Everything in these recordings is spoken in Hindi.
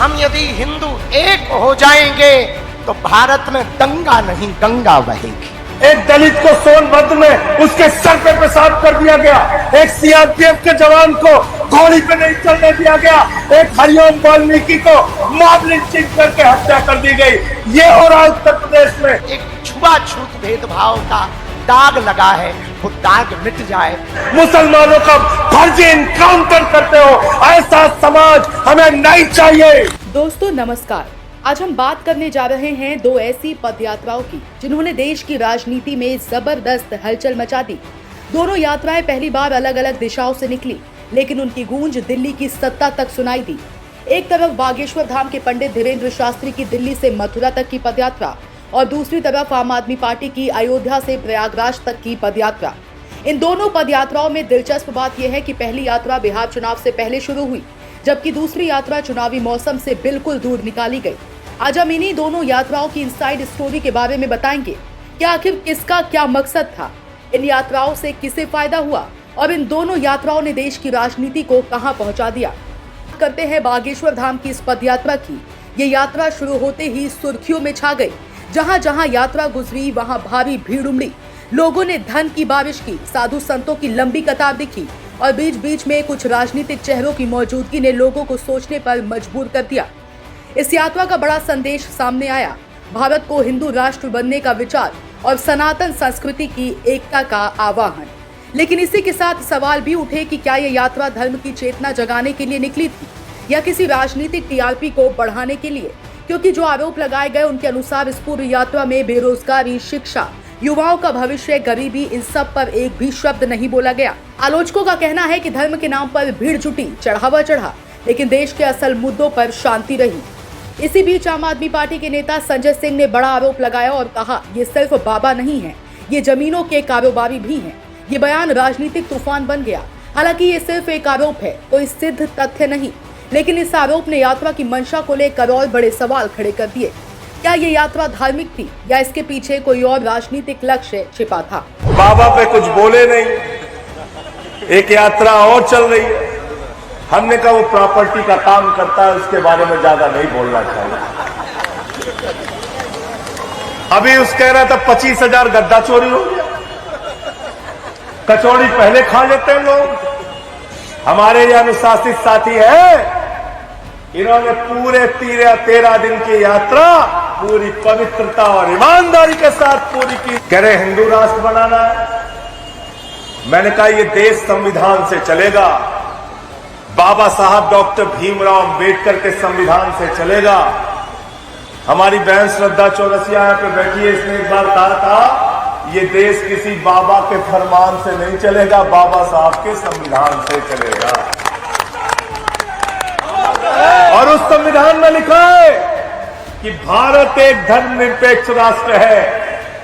हम यदि हिंदू एक हो जाएंगे तो भारत में दंगा नहीं गंगा बहेगी। एक दलित को सोनभद्र में उसके सर पे पेशाब कर दिया गया, एक सीआरपीएफ के जवान को घोड़ी पे नहीं चलने दिया गया, एक हरिओम वाल्मीकि को मॉब लिंचिंग करके हत्या कर दी गई। ये हो रहा है उत्तर प्रदेश में। एक छुआछूत भेदभाव का दाग लगा है, वो दाग मिट जाए। मुसलमानों का फर्जी इनकाउंटर करते हो, ऐसा समाज हमें नहीं चाहिए। दोस्तों नमस्कार, आज हम बात करने जा रहे हैं दो ऐसी पदयात्राओं की जिन्होंने देश की राजनीति में जबरदस्त हलचल मचा दी। दोनों यात्राएं पहली बार अलग अलग दिशाओं से निकली, लेकिन उनकी गूंज दिल्ली की सत्ता तक सुनाई दी। एक तरफ बागेश्वर धाम के पंडित धीरेन्द्र शास्त्री की दिल्ली से मथुरा तक की पदयात्रा और दूसरी तरफ आम आदमी पार्टी की अयोध्या से प्रयागराज तक की पदयात्रा। इन दोनों पदयात्राओं में दिलचस्प बात यह है कि पहली यात्रा बिहार चुनाव से पहले शुरू हुई, जबकि दूसरी यात्रा चुनावी मौसम से बिल्कुल दूर निकाली गई। आज हम इन्हीं दोनों यात्राओं की इनसाइड स्टोरी के बारे में बताएंगे कि आखिर किसका क्या मकसद था, इन यात्राओं से किसे फायदा हुआ और इन दोनों यात्राओं ने देश की राजनीति को कहां पहुंचा दिया। करते हैं बागेश्वर धाम की इस पदयात्रा की। ये यात्रा शुरू होते ही सुर्खियों में छा गई। जहां जहां यात्रा गुजरी वहां भारी भीड़ उमड़ी। लोगों ने धन की बारिश की, साधु संतों की लंबी कतार दिखी और बीच बीच में कुछ राजनीतिक चेहरों की मौजूदगी ने लोगों को सोचने पर मजबूर कर दिया। इस यात्रा का बड़ा संदेश सामने आया, भारत को हिंदू राष्ट्र बनने का विचार और सनातन संस्कृति की एकता का आह्वान। लेकिन इसी के साथ सवाल भी उठे कि क्या ये यात्रा धर्म की चेतना जगाने के लिए निकली थी या किसी राजनीतिक टीआरपी को बढ़ाने के लिए, क्योंकि जो आरोप लगाए गए उनके अनुसार इस पूरी यात्रा में बेरोजगारी, शिक्षा, युवाओं का भविष्य, गरीबी, इन सब पर एक भी शब्द नहीं बोला गया। आलोचकों का कहना है कि धर्म के नाम पर भीड़ जुटी, चढ़ावा चढ़ा, लेकिन देश के असल मुद्दों पर शांति रही। इसी बीच आम आदमी पार्टी के नेता संजय सिंह ने बड़ा आरोप लगाया और कहा, ये सिर्फ बाबा नहीं है, ये जमीनों के कारोबारी भी हैं। ये बयान राजनीतिक तूफान बन गया। हालांकि ये सिर्फ एक आरोप है, कोई सिद्ध तथ्य नहीं, लेकिन इस आरोप ने यात्रा की मंशा को लेकर और बड़े सवाल खड़े कर दिए। क्या ये यात्रा धार्मिक थी या इसके पीछे कोई और राजनीतिक लक्ष्य छिपा था? बाबा पे कुछ बोले नहीं, एक यात्रा और चल रही है। हमने कहा वो प्रॉपर्टी का काम करता है, उसके बारे में ज्यादा नहीं बोलना चाहिए। अभी उस कह रहा था 25,000 गद्दा चोरी हो गया। कचौड़ी पहले खा लेते हैं लोग। हमारे ये अनुशासित साथी है, इन्होंने पूरे 13 दिन की यात्रा पूरी पवित्रता और ईमानदारी के साथ पूरी की। कह रहे हिंदू राष्ट्र बनाना है। मैंने कहा ये देश संविधान से चलेगा, बाबा साहब डॉक्टर भीमराव अंबेडकर के संविधान से चलेगा। हमारी बहन श्रद्धा चौरसिया यहाँ पे बैठी है, इसने एक बार कहा था ये देश किसी बाबा के फरमान से नहीं चलेगा, बाबा साहब के संविधान से चलेगा। और उस संविधान में लिखा है कि भारत एक धर्मनिरपेक्ष राष्ट्र है,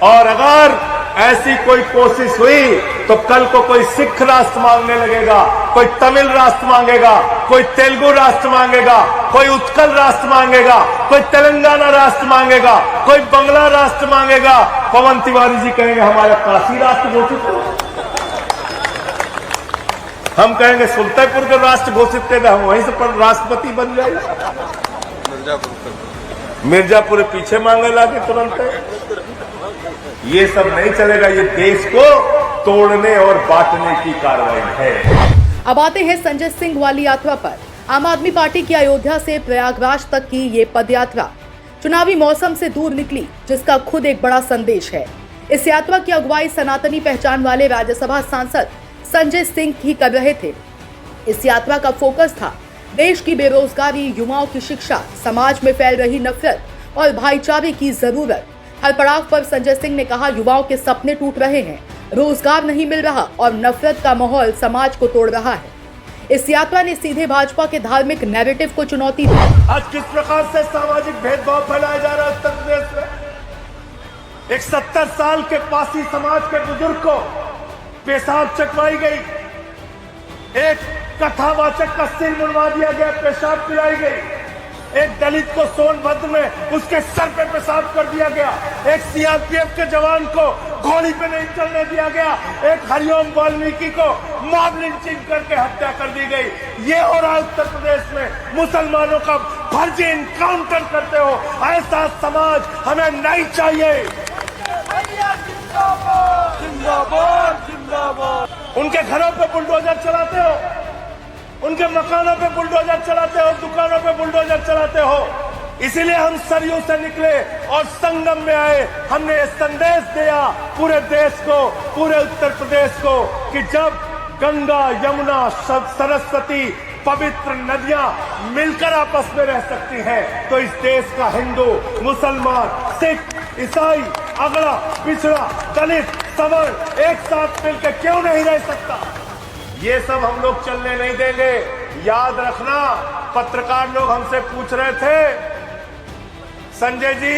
और अगर ऐसी कोई कोशिश हुई तो कल को कोई सिख राष्ट्र मांगने लगेगा, कोई तमिल राष्ट्र मांगेगा, कोई तेलुगु राष्ट्र मांगेगा, कोई उत्कल राष्ट्र मांगेगा, कोई तेलंगाना राष्ट्र मांगेगा, कोई बंगला राष्ट्र मांगेगा। पवन तिवारी जी कहेंगे हमारा काशी राष्ट्र घोषित हो, हम कहेंगे सुल्तानपुर का राष्ट्र घोषित कर, हम वहीं से पर राष्ट्रपति बन जाएगा। मिर्जापुर पीछे मांगे लाके तुरंत। ये सब नहीं चलेगा, ये देश को तोड़ने और बांटने की कार्रवाई है। अब आते हैं संजय सिंह वाली यात्रा पर। आम आदमी पार्टी की अयोध्या से प्रयागराज तक की ये पदयात्रा चुनावी मौसम से दूर निकली, जिसका खुद एक बड़ा संदेश है। इस यात्रा की अगुवाई सनातनी पहचान वाले राज्यसभा सांसद संजय सिंह ही कर रहे थे। इस यात्रा का फोकस था देश की बेरोजगारी, युवाओं की शिक्षा, समाज में फैल रही नफरत और भाईचारे की जरूरत। हर पड़ाव पर संजय सिंह ने कहा, युवाओं के सपने टूट रहे हैं, रोजगार नहीं मिल रहा और नफरत का माहौल समाज को तोड़ रहा है। इस यात्रा ने सीधे भाजपा के धार्मिक नैरेटिव को चुनौती दी। आज किस प्रकार से सामाजिक भेदभाव फैलाया जा रहा है उत्तर प्रदेश में। एक 70 साल के पासी समाज के बुजुर्ग को पेशाब चकवाई गई, एक कथावाचक का सिर मुड़वा दिया गया, पेशाब पिलाई गई, एक दलित को सोनभद्र में उसके सर पे पेशाब कर दिया गया, एक सीआरपीएफ के जवान को घोड़ी पे नहीं चलने दिया गया, एक हरिओम वाल्मीकि को मॉब लिंचिंग करके हत्या कर दी गई। ये हो रहा उत्तर प्रदेश में, मुसलमानों का फर्जी इनकाउंटर करते हो। ऐसा समाज हमें नहीं चाहिए। जिंदाबाद जिंदाबाद। उनके घरों पे बुलडोजर चलाते हो, उनके मकानों पे बुलडोजर चलाते हो, दुकानों पे बुलडोजर चलाते हो। इसीलिए हम सरयू से निकले और संगम में आए। हमने संदेश दिया पूरे देश को, पूरे उत्तर प्रदेश को कि जब गंगा, यमुना, सरस्वती पवित्र नदियां मिलकर आपस में रह सकती हैं, तो इस देश का हिंदू, मुसलमान, सिख, ईसाई, अगड़ा, पिछड़ा, दलित, सवर्ण एक साथ मिलकर क्यों नहीं रह सकता? ये सब हम लोग चलने नहीं देंगे। याद रखना, पत्रकार लोग हमसे पूछ रहे थे, संजय जी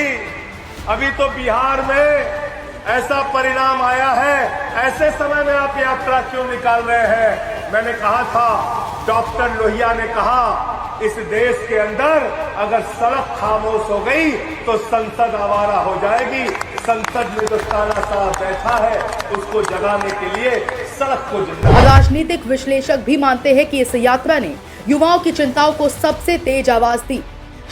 अभी तो बिहार में ऐसा परिणाम आया है, ऐसे समय में आप यात्रा क्यों निकाल रहे हैं? मैंने कहा था, डॉक्टर लोहिया ने कहा, इस देश के अंदर अगर सड़क खामोश हो गई तो संसद आवारा हो जाएगी। संसद में जो ताना साहब बैठा है उसको जगाने के लिए सड़क को जिंदा। राजनीतिक विश्लेषक भी मानते हैं कि इस यात्रा ने युवाओं की चिंताओं को सबसे तेज आवाज दी।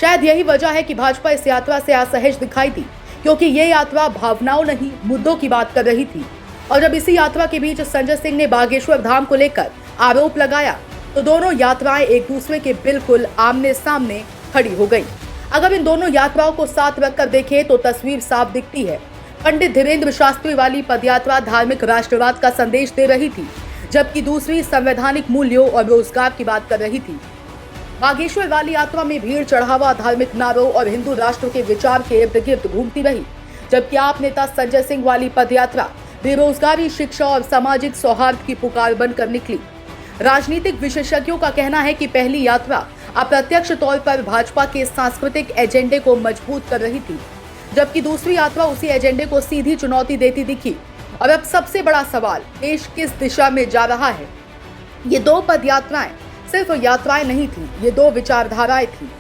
शायद यही वजह है कि भाजपा इस यात्रा से असहज दिखाई दी, क्योंकि ये यात्रा भावनाओं नहीं मुद्दों की बात कर रही थी। और जब इसी यात्रा के बीच संजय सिंह ने बागेश्वर धाम को लेकर आरोप लगाया तो दोनों यात्राएं एक दूसरे के बिल्कुल आमने सामने खड़ी हो गई। अगर इन दोनों यात्राओं को साथ रखकर देखें तो तस्वीर साफ दिखती है। पंडित धीरेन्द्र शास्त्री वाली पदयात्रा धार्मिक राष्ट्रवाद का संदेश दे रही थी, जबकि दूसरी संवैधानिक मूल्यों और रोजगार की बात कर रही थी। बागेश्वर वाली यात्रा में भीड़ चढ़ावा धार्मिक नारों और हिंदू राष्ट्र के विचार के इर्द गिर्द घूमती रही, जबकि आप नेता संजय सिंह वाली पदयात्रा बेरोजगारी, शिक्षा और सामाजिक सौहार्द की पुकार बनकर निकली। राजनीतिक विशेषज्ञों का कहना है कि पहली यात्रा अप्रत्यक्ष तौर पर भाजपा के सांस्कृतिक एजेंडे को मजबूत कर रही थी, जबकि दूसरी यात्रा उसी एजेंडे को सीधी चुनौती देती दिखी। और अब सबसे बड़ा सवाल, देश किस दिशा में जा रहा है? ये दो पदयात्राएं सिर्फ यात्राएं नहीं थी, ये दो विचारधाराएं थी।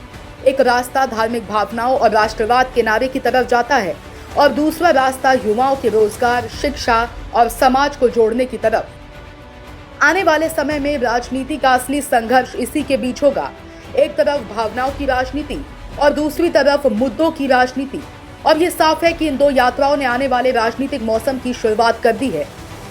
एक रास्ता धार्मिक भावनाओं और राष्ट्रवाद के नारे की तरफ जाता है और दूसरा रास्ता युवाओं के रोजगार, शिक्षा और समाज को जोड़ने की तरफ। आने वाले समय में राजनीति का असली संघर्ष इसी के बीच होगा। एक तरफ भावनाओं की राजनीति और दूसरी तरफ मुद्दों की राजनीति। और ये साफ है कि इन दो यात्राओं ने आने वाले राजनीतिक मौसम की शुरुआत कर दी है।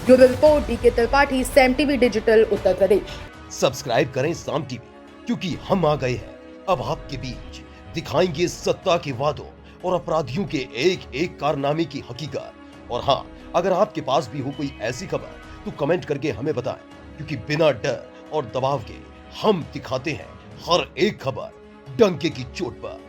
Bureau report, DK Tripathi, Saam TV digital, Uttar Pradesh. Subscribe करें साम टीवी, क्योंकि हम आ गए हैं अब आपके बीच। दिखाएंगे सत्ता के वादों और अपराधियों के एक एक कारनामे की हकीकत। और हाँ, अगर आपके पास भी हो कोई ऐसी खबर तो कमेंट करके हमें बताएं, क्योंकि बिना डर और दबाव के हम दिखाते हैं हर एक खबर डंके की चोट पर।